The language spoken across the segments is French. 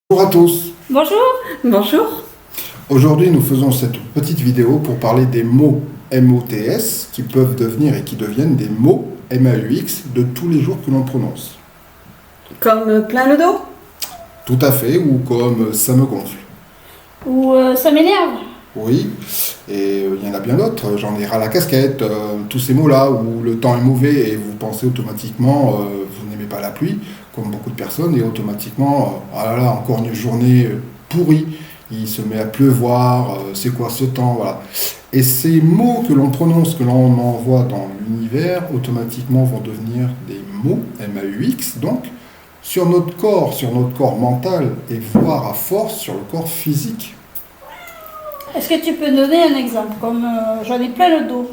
Bonjour à tous. Bonjour. Bonjour. Aujourd'hui, nous faisons cette petite vidéo pour parler des mots MOTS qui peuvent devenir et qui deviennent des mots MAUX de tous les jours que l'on prononce. Comme plein le dos? Tout à fait, ou comme ça me gonfle. Ou ça m'énerve. Oui, et il y en a bien d'autres. J'en ai ras la casquette, tous ces mots-là où le temps est mauvais et vous pensez automatiquement, vous n'aimez pas la pluie, comme beaucoup de personnes, et automatiquement, ah là là, encore une journée pourrie, il se met à pleuvoir, c'est quoi ce temps, voilà. Et ces mots que l'on prononce, que l'on envoie dans l'univers, automatiquement vont devenir des mots, MAUX, donc, sur notre corps mental, et voire à force sur le corps physique. Est-ce que tu peux donner un exemple? Comme j'en ai plein le dos.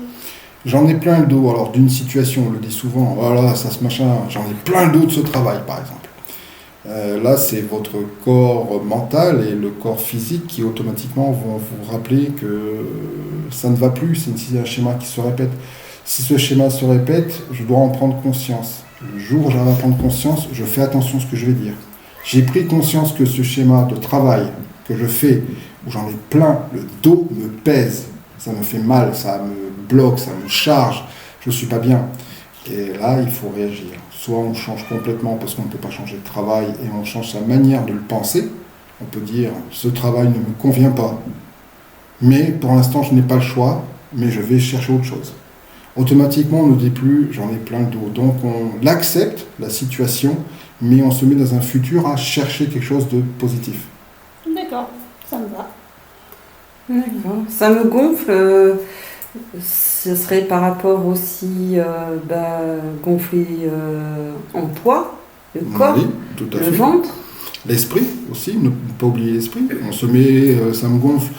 J'en ai plein le dos, alors d'une situation, on le dit souvent, voilà, ça se machin, j'en ai plein le dos de ce travail, par exemple. Là, c'est votre corps mental et le corps physique qui automatiquement vont vous rappeler que ça ne va plus, c'est un schéma qui se répète. Si ce schéma se répète, je dois en prendre conscience. Le jour où j'arrive à prendre conscience, je fais attention à ce que je vais dire. J'ai pris conscience que ce schéma de travail que je fais, où j'en ai plein, le dos me pèse, ça me fait mal, ça me bloque, ça me charge, je ne suis pas bien. Et là, il faut réagir. Soit on change complètement parce qu'on ne peut pas changer de travail et on change sa manière de le penser. On peut dire, ce travail ne me convient pas, mais pour l'instant, je n'ai pas le choix, mais je vais chercher autre chose. Automatiquement, on ne dit plus, j'en ai plein le dos. Donc, on accepte la situation, mais on se met dans un futur à chercher quelque chose de positif. D'accord, ça me va. D'accord. Ça me gonfle. Ce serait par rapport aussi gonfler en poids, le corps, Oui, tout à le fait. ventre. L'esprit aussi, ne pas oublier l'esprit. On se met, ça me gonfle,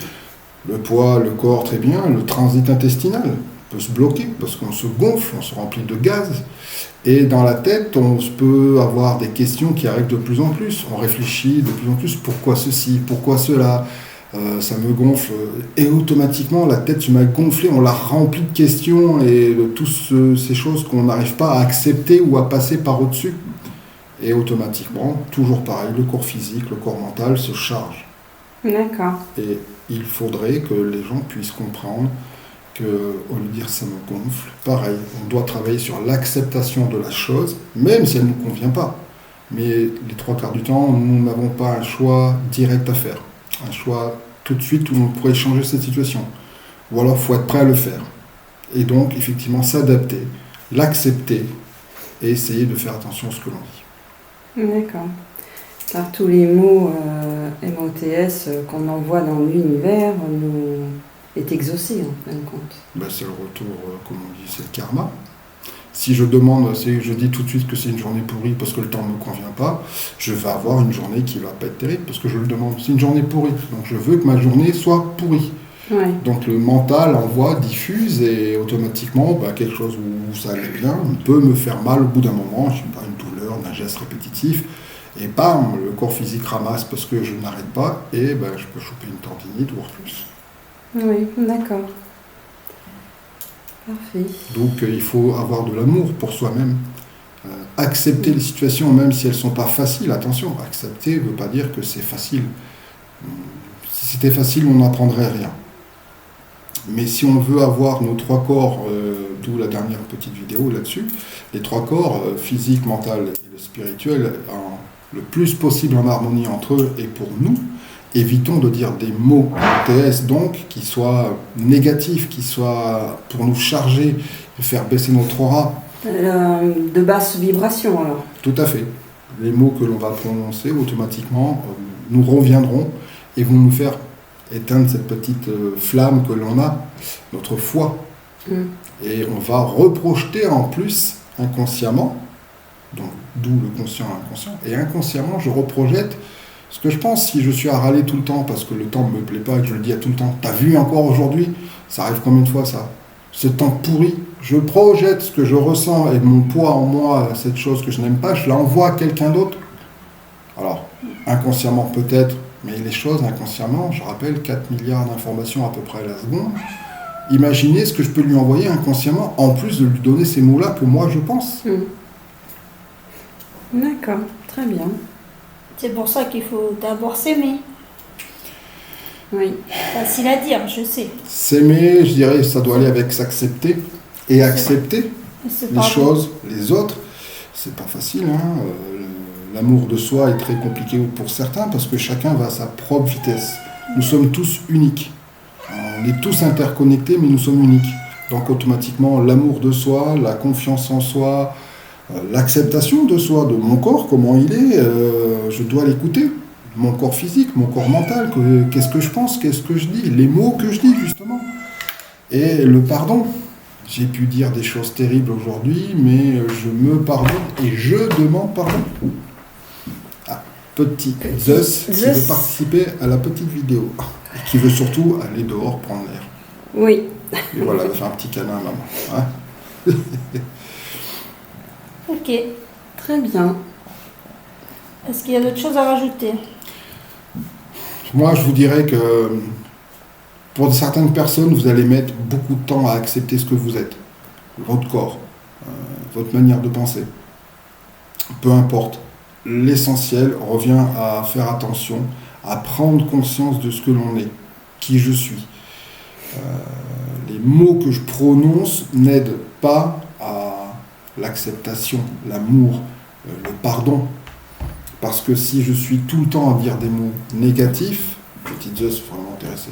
le poids, le corps, très bien. Le transit intestinal peut se bloquer parce qu'on se gonfle, on se remplit de gaz. Et dans la tête, on peut avoir des questions qui arrivent de plus en plus. On réfléchit de plus en plus, pourquoi ceci, pourquoi cela, ça me gonfle. Et automatiquement, la tête se met à gonfler, on la remplit de questions et de toutes ces choses qu'on n'arrive pas à accepter ou à passer par au-dessus. Et automatiquement, toujours pareil, le corps physique, le corps mental se charge. D'accord. Et il faudrait que les gens puissent comprendre qu'au lieu de dire ça me gonfle, pareil, on doit travailler sur l'acceptation de la chose, même si elle ne nous convient pas. Mais les trois quarts du temps, nous n'avons pas un choix direct à faire. Un choix tout de suite où on pourrait changer cette situation. Ou alors, il faut être prêt à le faire. Et donc, effectivement, s'adapter, l'accepter et essayer de faire attention à ce que l'on dit. D'accord. Car tous les mots MOTS qu'on envoie dans l'univers est exaucé en fin de compte. Ben, c'est le retour, comme on dit, c'est le karma. Si je demande, je dis tout de suite que c'est une journée pourrie parce que le temps ne me convient pas, je vais avoir une journée qui ne va pas être terrible parce que je le demande. C'est une journée pourrie, donc je veux que ma journée soit pourrie. Ouais. Donc le mental envoie, diffuse et automatiquement, quelque chose où ça allait bien peut me faire mal au bout d'un moment, je sais pas, une douleur, un geste répétitif, et bam, le corps physique ramasse parce que je n'arrête pas et je peux choper une tendinite voire plus. Oui, d'accord. Parfait. Donc il faut avoir de l'amour pour soi-même. Accepter les situations, même si elles ne sont pas faciles, attention, accepter ne veut pas dire que c'est facile. Si c'était facile, on n'apprendrait rien. Mais si on veut avoir nos trois corps, d'où la dernière petite vidéo là-dessus, les trois corps, physique, mental et le spirituel, le plus possible en harmonie entre eux et pour nous, évitons de dire des mots TS donc qui soient négatifs, qui soient pour nous charger, faire baisser notre aura. De basse vibration alors. Tout à fait. Les mots que l'on va prononcer automatiquement nous reviendront et vont nous faire éteindre cette petite flamme que l'on a, notre foi. Et on va reprojeter en plus inconsciemment, donc d'où le conscient et l'inconscient, et inconsciemment je reprojette ce que je pense. Si je suis à râler tout le temps parce que le temps ne me plaît pas et que je le dis à tout le temps, t'as vu encore aujourd'hui, ça arrive combien de fois ça? Ce temps pourri, je projette ce que je ressens et mon poids en moi, cette chose que je n'aime pas, je l'envoie à quelqu'un d'autre. Alors, inconsciemment peut-être, mais les choses inconsciemment, je rappelle, 4 milliards d'informations à peu près à la seconde. Imaginez ce que je peux lui envoyer inconsciemment, en plus de lui donner ces mots-là que moi je pense. D'accord, très bien. C'est pour ça qu'il faut d'abord s'aimer. Oui. Facile à dire, je sais. S'aimer, je dirais, ça doit aller avec s'accepter et accepter C'est les pas choses, les autres. C'est pas facile, hein. L'amour de soi est très compliqué pour certains parce que chacun va à sa propre vitesse. Nous sommes tous uniques. On est tous interconnectés, mais nous sommes uniques. Donc automatiquement, l'amour de soi, la confiance en soi, l'acceptation de soi, de mon corps, comment il est, je dois l'écouter. Mon corps physique, mon corps mental, qu'est-ce que je pense, qu'est-ce que je dis, les mots que je dis justement. Et le pardon. J'ai pu dire des choses terribles aujourd'hui, mais je me pardonne et je demande pardon. Ah, petit Zeus qui veut participer à la petite vidéo et qui veut surtout aller dehors prendre l'air. Oui. Et voilà, elle va faire un petit câlin à maman. Hein. Ok. Très bien. Est-ce qu'il y a d'autres choses à rajouter? Moi, je vous dirais que pour certaines personnes, vous allez mettre beaucoup de temps à accepter ce que vous êtes, votre corps, votre manière de penser. Peu importe. L'essentiel revient à faire attention, à prendre conscience de ce que l'on est, qui je suis. Les mots que je prononce n'aident pas à l'acceptation, l'amour, le pardon. Parce que si je suis tout le temps à dire des mots négatifs, petite Zeus vraiment intéressé,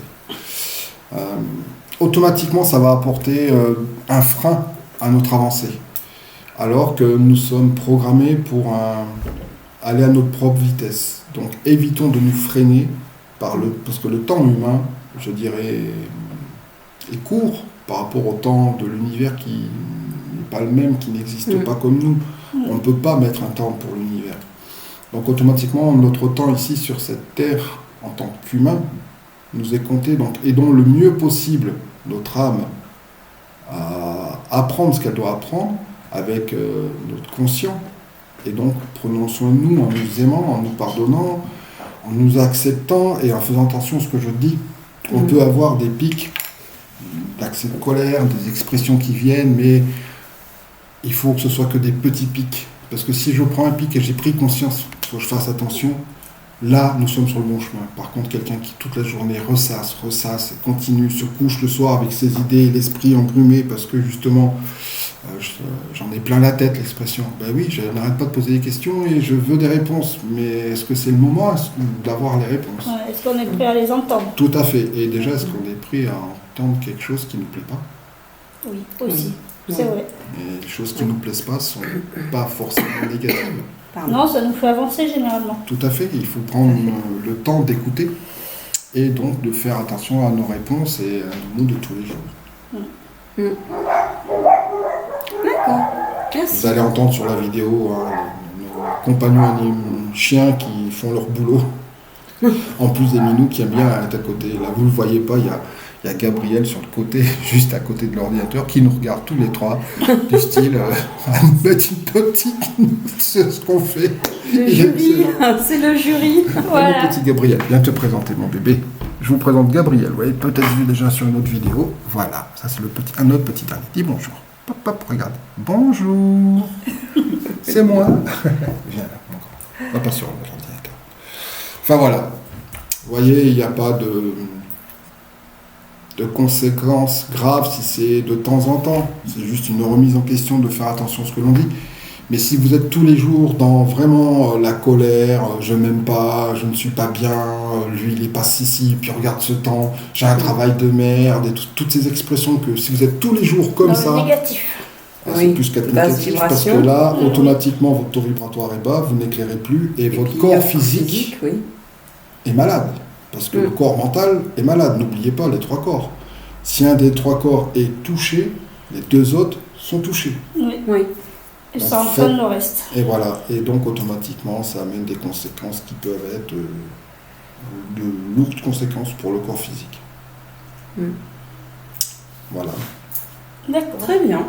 automatiquement ça va apporter un frein à notre avancée. Alors que nous sommes programmés pour aller à notre propre vitesse. Donc évitons de nous freiner parce que le temps humain, je dirais, est court par rapport au temps de l'univers qui n'est pas le même, qui n'existe pas comme nous. On ne peut pas mettre un temps pour l'univers. Donc automatiquement, notre temps ici sur cette terre, en tant qu'humain, nous est compté. Donc aidons le mieux possible notre âme à apprendre ce qu'elle doit apprendre avec notre conscient. Et donc prenons soin de nous en nous aimant, en nous pardonnant, en nous acceptant et en faisant attention à ce que je dis. On peut avoir des pics d'accès de colère, des expressions qui viennent, mais il faut que ce soit que des petits pics. Parce que si je prends un pic et j'ai pris conscience, il faut que je fasse attention, là, nous sommes sur le bon chemin. Par contre, quelqu'un qui toute la journée ressasse, et continue, se couche le soir avec ses idées, l'esprit embrumé, parce que justement, j'en ai plein la tête, l'expression. Ben oui, je n'arrête pas de poser des questions et je veux des réponses. Mais est-ce que c'est le moment d'avoir les réponses? Ouais, est-ce qu'on est prêt à les entendre? Tout à fait. Et déjà, est-ce qu'on est prêt à entendre quelque chose qui ne nous plaît pas? Oui, aussi. C'est vrai. Et les choses qui ne nous plaisent pas ne sont pas forcément négatives. Non, ça nous fait avancer généralement. Tout à fait. Il faut prendre le temps d'écouter et donc de faire attention à nos réponses et à nos mots de tous les jours. D'accord. Merci. Vous allez entendre sur la vidéo nos compagnons chiens qui font leur boulot. En plus des minous qui aiment bien être à côté. Là, vous ne le voyez pas, il y a Gabriel sur le côté, juste à côté de l'ordinateur, qui nous regarde tous les trois, du style à nous mettre une petite c'est ce qu'on fait. Le jury, c'est le jury. Voilà. Mon petit Gabriel, viens te présenter mon bébé. Je vous présente Gabriel, vous l'avez peut-être vu déjà sur une autre vidéo. Voilà, ça c'est un autre petit dernier. Dis bonjour. Pop, pop, regarde. Bonjour. C'est moi. Viens là, mon grand. On va pas sur l'ordinateur. Enfin voilà. Vous voyez, il n'y a pas de conséquences graves si c'est de temps en temps. C'est juste une remise en question de faire attention à ce que l'on dit. Mais si vous êtes tous les jours dans vraiment la colère, je m'aime pas, je ne suis pas bien, lui il est pas si, puis regarde ce temps, j'ai un travail de merde, et toutes ces expressions que si vous êtes tous les jours comme Dans ça, le négatif. c'est plus qu'être négatif parce que là, automatiquement, votre taux vibratoire est bas, vous n'éclairez plus et votre corps physique est malade. Parce que le corps mental est malade, n'oubliez pas les trois corps. Si un des trois corps est touché, les deux autres sont touchés. Oui. Et ça entraîne le reste. Et voilà, et donc automatiquement ça amène des conséquences qui peuvent être de lourdes conséquences pour le corps physique. Voilà. D'accord. Très bien.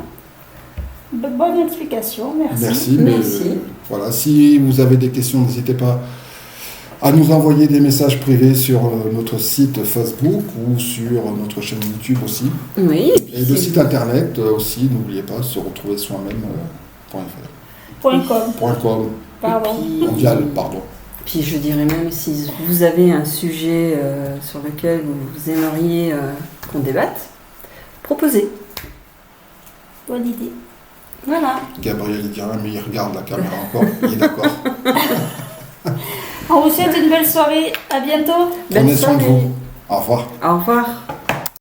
Bonne explication, merci. Merci. Voilà, si vous avez des questions, n'hésitez pas à nous envoyer des messages privés sur notre site Facebook ou sur notre chaîne YouTube aussi. Oui. Et le site internet aussi, n'oubliez pas, se retrouver soi-même.fr. .com. .com. Pardon. Mondial, pardon. Puis je dirais même si vous avez un sujet sur lequel vous aimeriez qu'on débatte, proposez. Bonne idée. Voilà. Gabriel il dirait, mais il regarde la caméra encore, il est d'accord. On vous souhaite une belle soirée. À bientôt. Belle Prenez soin de soirée. vous. Au revoir. Au revoir.